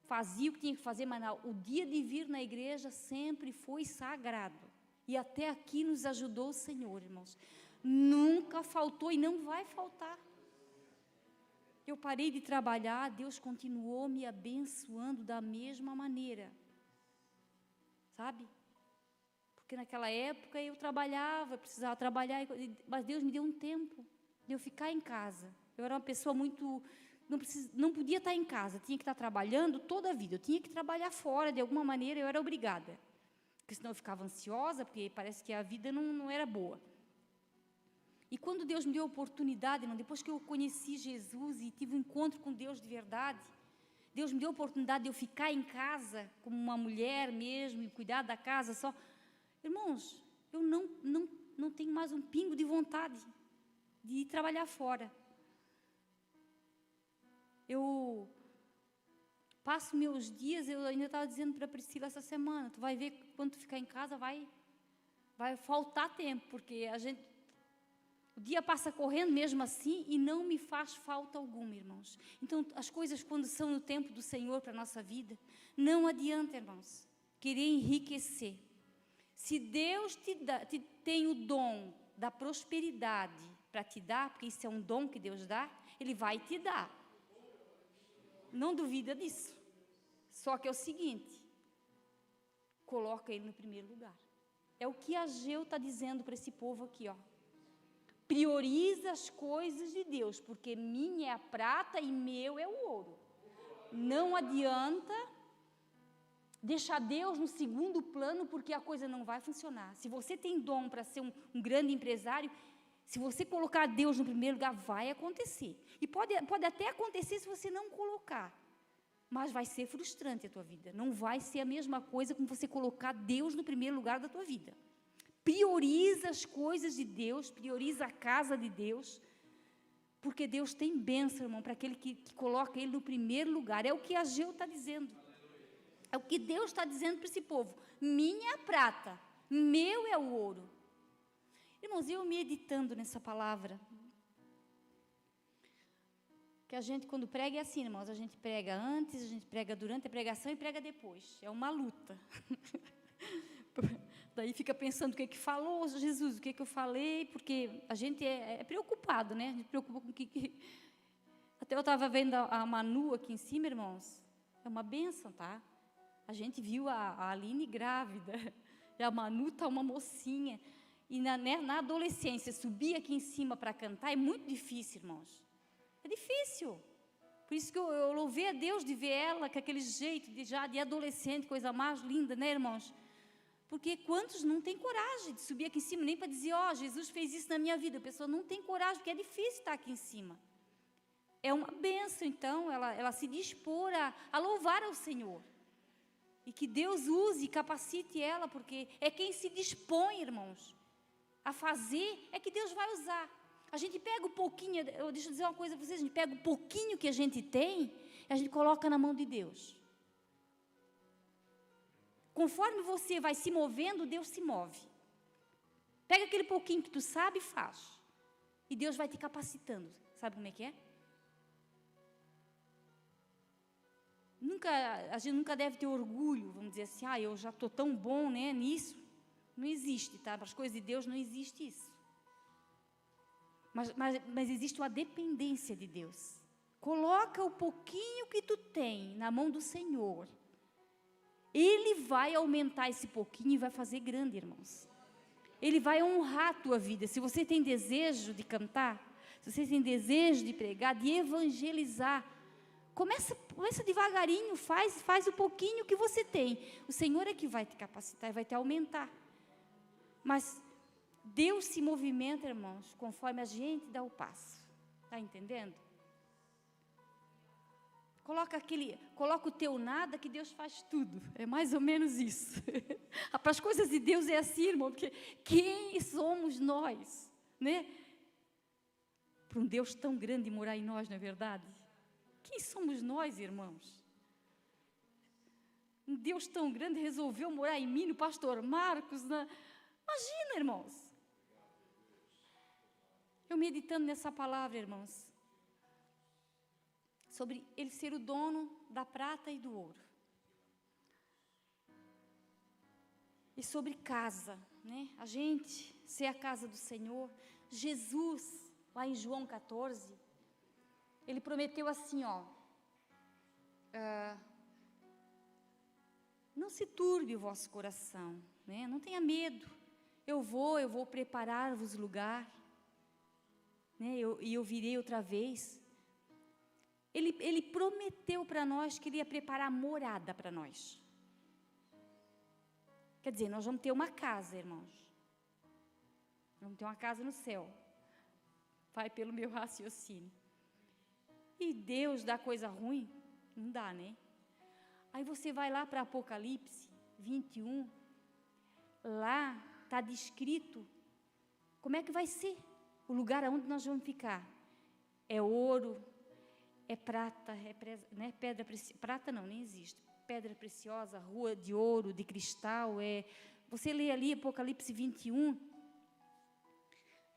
fazia o que tinha que fazer, mas o dia de vir na igreja sempre foi sagrado. E até aqui nos ajudou o Senhor, irmãos. Nunca faltou e não vai faltar. Eu parei de trabalhar, Deus continuou me abençoando da mesma maneira. Sabe? Porque naquela época eu trabalhava, precisava trabalhar, mas Deus me deu um tempo de eu ficar em casa. Eu era uma pessoa muito... Não podia estar em casa, tinha que estar trabalhando toda a vida. Eu tinha que trabalhar fora, de alguma maneira, eu era obrigada. Porque senão eu ficava ansiosa, porque parece que a vida não era boa. E quando Deus me deu a oportunidade, irmão, depois que eu conheci Jesus e tive um encontro com Deus de verdade, Deus me deu a oportunidade de eu ficar em casa, como uma mulher mesmo, e cuidar da casa só. Irmãos, eu não tenho mais um pingo de vontade de ir trabalhar fora. Eu passo meus dias, eu ainda estava dizendo para a Priscila essa semana, tu vai ver que quando tu ficar em casa vai faltar tempo, porque o dia passa correndo mesmo assim e não me faz falta alguma, irmãos. Então, as coisas quando são no tempo do Senhor para a nossa vida, não adianta, irmãos, querer enriquecer. Se Deus tem o dom da prosperidade para te dar, porque isso é um dom que Deus dá, Ele vai te dar. Não duvida disso. Só que é o seguinte, coloca Ele no primeiro lugar. É o que Ageu está dizendo para esse povo aqui, ó. Prioriza as coisas de Deus, porque minha é a prata e meu é o ouro. Não adianta deixar Deus no segundo plano, porque a coisa não vai funcionar. Se você tem dom para ser um grande empresário, se você colocar Deus no primeiro lugar, vai acontecer. E pode até acontecer se você não colocar. Mas vai ser frustrante a tua vida. Não vai ser a mesma coisa como você colocar Deus no primeiro lugar da tua vida. Prioriza as coisas de Deus, prioriza a casa de Deus, porque Deus tem bênção, irmão, para aquele que coloca Ele no primeiro lugar. É o que Ageu está dizendo. É o que Deus está dizendo para esse povo. Minha é a prata, meu é o ouro. Irmãos, eu meditando nessa palavra, que a gente quando prega é assim, irmãos, a gente prega antes, a gente prega durante a pregação e prega depois. É uma luta. Daí fica pensando o que falou Jesus, o que eu falei, porque a gente é preocupado, né? A gente preocupa com o que... Até eu estava vendo a Manu aqui em cima, irmãos. É uma bênção, tá? A gente viu a Aline grávida. E a Manu está uma mocinha. E na adolescência, subir aqui em cima para cantar é muito difícil, irmãos. É difícil. Por isso que eu louvei a Deus de ver ela com aquele jeito de adolescente, coisa mais linda, né, irmãos? Porque quantos não têm coragem de subir aqui em cima, nem para dizer, Jesus fez isso na minha vida. A pessoa não tem coragem, porque é difícil estar aqui em cima. É uma bênção, então, ela se dispor a louvar ao Senhor. E que Deus use e capacite ela, porque é quem se dispõe, irmãos, a fazer, é que Deus vai usar. A gente pega o pouquinho, deixa eu dizer uma coisa para vocês, a gente pega o pouquinho que a gente tem, e a gente coloca na mão de Deus. Conforme você vai se movendo, Deus se move. Pega aquele pouquinho que tu sabe e faz. E Deus vai te capacitando. Sabe como é que é? A gente nunca deve ter orgulho, vamos dizer assim, eu já estou tão bom, né, nisso. Não existe, tá? Para as coisas de Deus não existe isso. Mas existe uma dependência de Deus. Coloca o pouquinho que tu tem na mão do Senhor. Ele vai aumentar esse pouquinho e vai fazer grande, irmãos. Ele vai honrar a tua vida. Se você tem desejo de cantar, se você tem desejo de pregar, de evangelizar, começa devagarinho, faz o pouquinho que você tem. O Senhor é que vai te capacitar e vai te aumentar. Mas Deus se movimenta, irmãos, conforme a gente dá o passo. Está entendendo? Coloca o teu nada que Deus faz tudo. É mais ou menos isso. Para as coisas de Deus é assim, irmão, porque quem somos nós, né? Para um Deus tão grande morar em nós, não é verdade? Quem somos nós, irmãos? Um Deus tão grande resolveu morar em mim, no pastor Marcos, Imagina, irmãos. Eu meditando nessa palavra, irmãos, sobre ele ser o dono da prata e do ouro. E sobre casa, né? A gente ser a casa do Senhor. Jesus, lá em João 14, ele prometeu assim, não se turbe o vosso coração, né? Não tenha medo. Eu vou preparar-vos lugar, né? Eu virei outra vez. Ele prometeu para nós que ele ia preparar morada para nós. Quer dizer, nós vamos ter uma casa, irmãos. Vamos ter uma casa no céu. Vai pelo meu raciocínio. E Deus dá coisa ruim? Não dá, né? Aí você vai lá para Apocalipse 21. Lá está descrito como é que vai ser o lugar onde nós vamos ficar. É ouro, é prata, né? Pedra preciosa. Prata não, nem existe. Pedra preciosa, rua de ouro, de cristal. Você lê ali Apocalipse 21.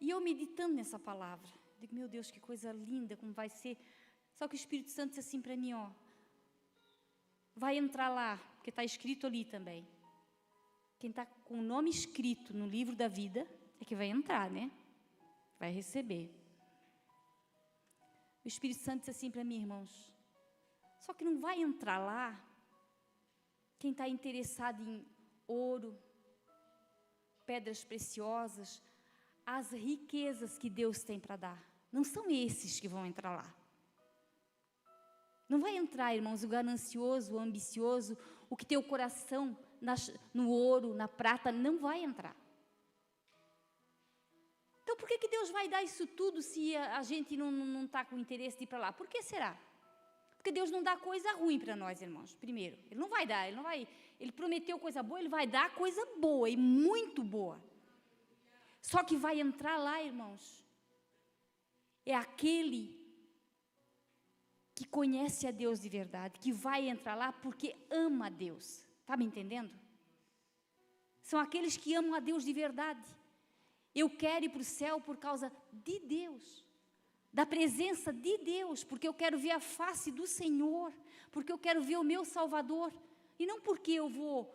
E eu meditando nessa palavra, digo, meu Deus, que coisa linda, como vai ser. Só que o Espírito Santo disse assim para mim, vai entrar lá, porque está escrito ali também. Quem está com o nome escrito no livro da vida é que vai entrar, né? Vai receber. O Espírito Santo disse assim para mim, irmãos, só que não vai entrar lá quem está interessado em ouro, pedras preciosas, as riquezas que Deus tem para dar. Não são esses que vão entrar lá. Não vai entrar, irmãos, o ganancioso, o ambicioso, o que tem o coração no ouro, na prata, não vai entrar. Então, por que Deus vai dar isso tudo se a gente não está com interesse de ir para lá? Por que será? Porque Deus não dá coisa ruim para nós, irmãos, primeiro. Ele não vai dar, ele prometeu coisa boa, ele vai dar coisa boa e muito boa. Só que vai entrar lá, irmãos, é aquele que conhece a Deus de verdade, que vai entrar lá porque ama a Deus. Está me entendendo? São aqueles que amam a Deus de verdade. Eu quero ir para o céu por causa de Deus, da presença de Deus, porque eu quero ver a face do Senhor, porque eu quero ver o meu Salvador, e não porque eu vou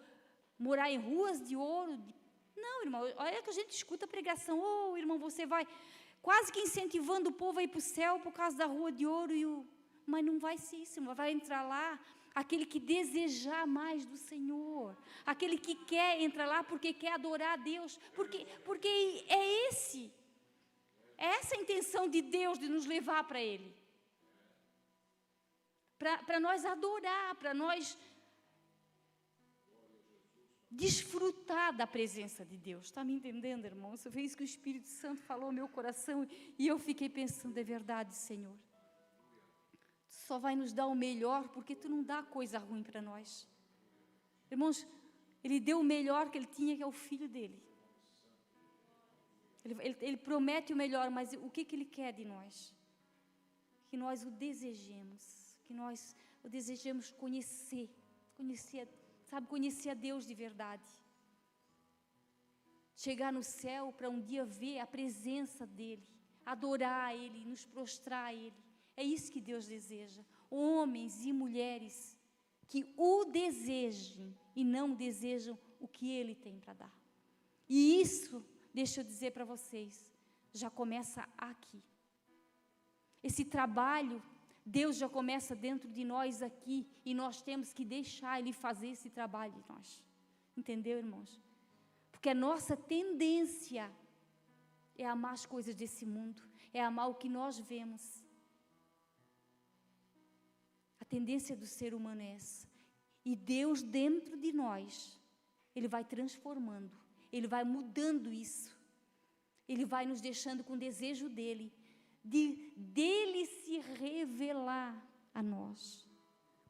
morar em ruas de ouro. Não, irmão, olha que a gente escuta a pregação, irmão, você vai quase que incentivando o povo a ir para o céu por causa da rua de ouro, mas não vai ser isso, irmão, vai entrar lá aquele que desejar mais do Senhor, aquele que quer entrar lá porque quer adorar a Deus, porque é essa a intenção de Deus de nos levar para Ele, para nós adorar, para nós desfrutar da presença de Deus. Está me entendendo, irmão? Foi isso que o Espírito Santo falou no meu coração e eu fiquei pensando, é verdade, Senhor. Tu só vai nos dar o melhor porque Tu não dá coisa ruim para nós. Irmãos, Ele deu o melhor que Ele tinha, que é o Filho dEle. Ele promete o melhor, mas o que Ele quer de nós? Que nós o desejemos, que nós o desejemos conhecer a Deus de verdade. Chegar no céu para um dia ver a presença dEle, adorar a Ele, nos prostrar a Ele. É isso que Deus deseja. Homens e mulheres que o desejem e não desejam o que Ele tem para dar. E isso, deixa eu dizer para vocês, já começa aqui. Esse trabalho, Deus já começa dentro de nós aqui, e nós temos que deixar Ele fazer esse trabalho em nós. Entendeu, irmãos? Porque a nossa tendência é amar as coisas desse mundo, é amar o que nós vemos. A tendência do ser humano é essa. E Deus dentro de nós, Ele vai transformando, Ele vai mudando isso. Ele vai nos deixando com o desejo dEle, dEle se revelar a nós.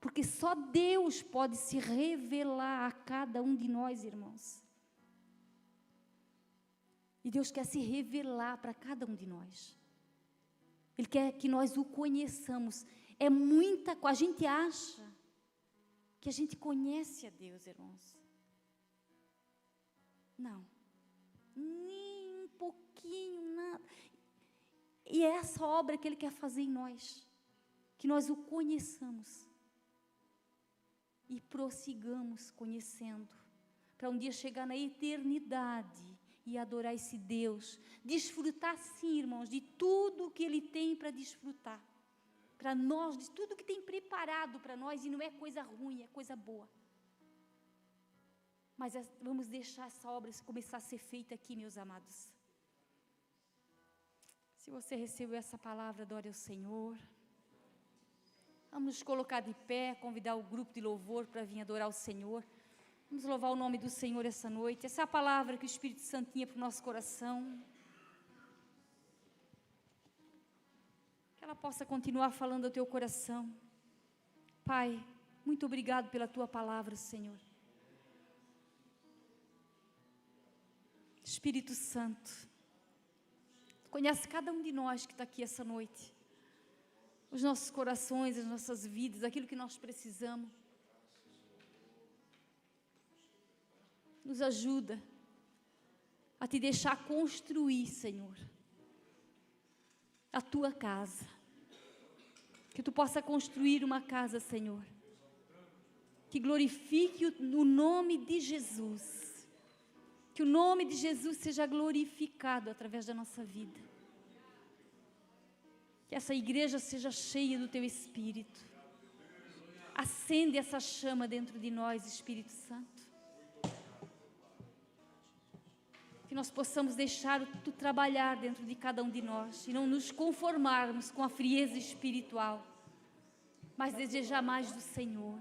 Porque só Deus pode se revelar a cada um de nós, irmãos. E Deus quer se revelar para cada um de nós. Ele quer que nós o conheçamos. A gente acha que a gente conhece a Deus, irmãos. Não. Nem um pouquinho, nada. E é essa obra que Ele quer fazer em nós. Que nós o conheçamos. E prossigamos conhecendo. Para um dia chegar na eternidade e adorar esse Deus. Desfrutar sim, irmãos, de tudo que Ele tem para desfrutar. Para nós, de tudo que tem preparado para nós, e não é coisa ruim, é coisa boa. Mas vamos deixar essa obra começar a ser feita aqui, meus amados. Se você recebeu essa palavra, adore ao Senhor. Vamos nos colocar de pé, convidar o grupo de louvor para vir adorar o Senhor. Vamos louvar o nome do Senhor essa noite. Essa é a palavra que o Espírito Santo tinha para o nosso coração. Que ela possa continuar falando ao teu coração. Pai, muito obrigado pela tua palavra, Senhor. Espírito Santo, conhece cada um de nós que está aqui essa noite. Os nossos corações, as nossas vidas, aquilo que nós precisamos. Nos ajuda a te deixar construir, Senhor, a tua casa. Que tu possa construir uma casa, Senhor, que glorifique o nome de Jesus. Que o nome de Jesus seja glorificado através da nossa vida. Que essa igreja seja cheia do teu Espírito. Acende essa chama dentro de nós, Espírito Santo. Que nós possamos deixar tu trabalhar dentro de cada um de nós e não nos conformarmos com a frieza espiritual, mas desejar mais do Senhor.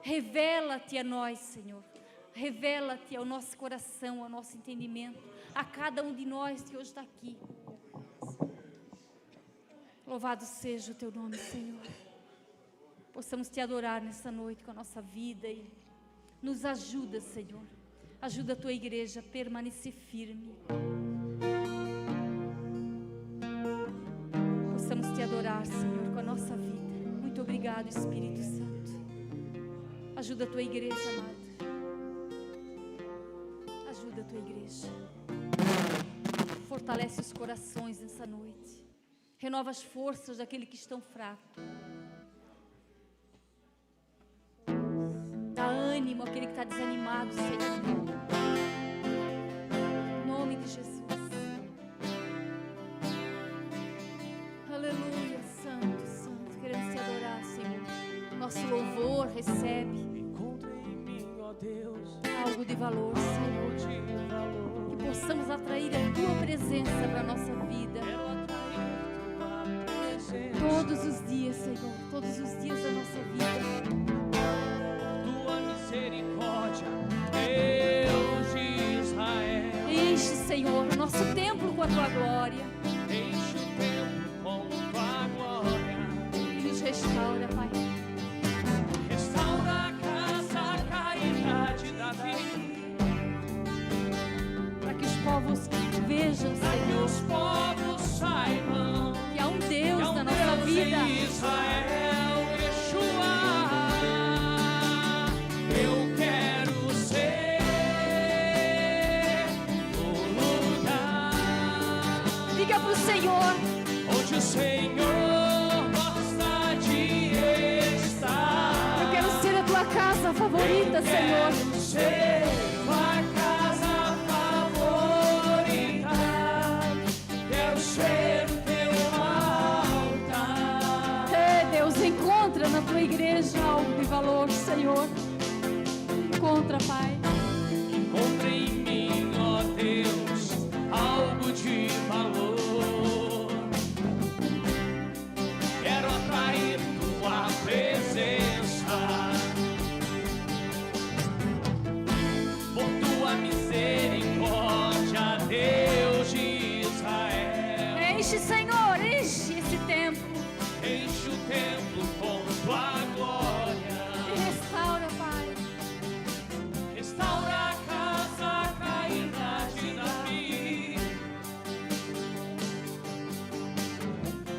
Revela-te a nós, Senhor. Revela-te ao nosso coração, ao nosso entendimento, a cada um de nós que hoje está aqui. Louvado seja o teu nome, Senhor. Possamos te adorar nessa noite com a nossa vida e nos ajuda, Senhor. Ajuda a tua igreja a permanecer firme. Possamos te adorar, Senhor, com a nossa vida. Muito obrigado, Espírito Santo. Ajuda a tua igreja, amado. Ajuda a tua igreja. Fortalece os corações nessa noite. Renova as forças daqueles que estão fracos. Dá ânimo àquele que está desanimado, Senhor. Em nome de Jesus. Aleluia, Santo, Santo. Queremos te adorar, Senhor. Nosso louvor recebe algo de valor, Senhor. Que possamos atrair a tua presença para a nossa vida. Todos os dias, Senhor. Todos os dias da nossa vida. Tua misericórdia, Deus de Israel. Enche, Senhor, o nosso templo com a tua glória. Enche o templo com tua glória. E nos restaura, Pai. Restaura a casa caída. ser tua casa favorita. Quero ser o teu altar. Deus, encontra na tua igreja algo de valor, Senhor. Encontra, Pai. Encontra em mim, ó Deus, algo de valor. Quero atrair tua presença. Por tua misericórdia, Deus de Israel. Enche, Senhor, enche esse templo. Enche o templo com tua glória. E restaura, Pai. Restaura a casa caída de Davi,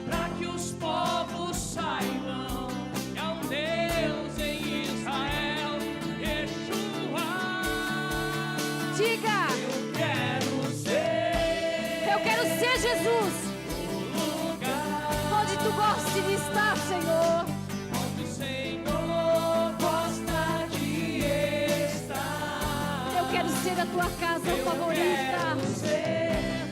para que os povos saibam que há um Deus em Israel, Yeshua. Diga, Eu quero ser eu quero ser Jesus. o lugar Onde tu gostes de estar, Senhor. onde o Senhor gosta de estar. Eu quero ser a tua casa favorita. Quero ser